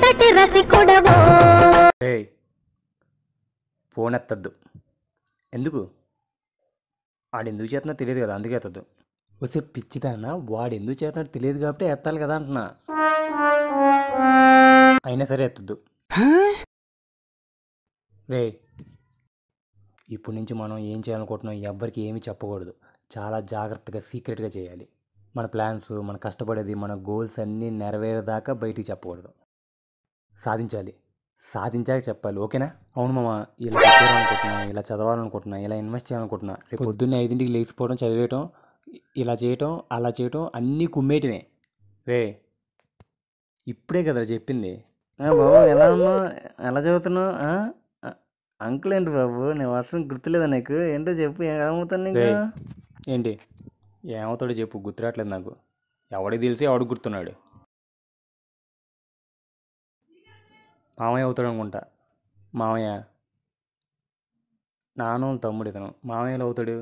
ఎంతటి రసికుడవో. ఏయ్ ఫోన్ ఎత్తద్దు. ఎందుకు? వాడు ఎందుకు చేస్తున్నా తెలియదు కదా, అందుకే ఎత్తద్దు. వస్తే పిచ్చిదానా, వాడు ఎందుకు చేస్తున్నాడు తెలియదు కాబట్టి ఎత్తాలి కదా అంటున్నా. అయినా సరే ఎత్తద్దు. రే ఇప్పటి నుంచి మనం ఏం చేయాలనుకుంటున్నాం ఎవ్వరికి ఏమీ చెప్పకూడదు. చాలా జాగ్రత్తగా సీక్రెట్గా చేయాలి. మన ప్లాన్స్, మన కష్టపడేది, మన గోల్స్ అన్నీ నెరవేరేదాకా బయటికి చెప్పకూడదు. సాధించాలి, సాధించాక చెప్పాలి. ఓకేనా? అవును మామ, ఇలా చేయాలనుకుంటున్నా, ఇలా చదవాలనుకుంటున్నా, ఇలా ఇన్వెస్ట్ చేయాలనుకుంటున్నా. రేపు పొద్దున్నే 5ంటికి లేచిపోవడం, చదివేయటం, ఇలా చేయటం, అలా చేయటం అన్నీ కుమ్మేయటమే. రే ఇప్పుడే కదా చెప్పింది. బాబు ఎలా ఉన్నావు, ఎలా చదువుతున్నావు? అంకుల్ ఏంటి బాబు, నేను వర్షం గుర్తులేదా నీకు? ఏంటో చెప్పు, ఏమవుతాను నీకు? ఏంటి ఏమవుతాడో చెప్పు, గుర్తురావట్లేదు నాకు. ఎవడికి తెలిసి ఎవడికి గుర్తున్నాడు? మామయ్య అవుతాడు అనుకుంటా. మామయ్య నాన్న తమ్ముడు ఇతను. మామయ్యలో అవుతాడు.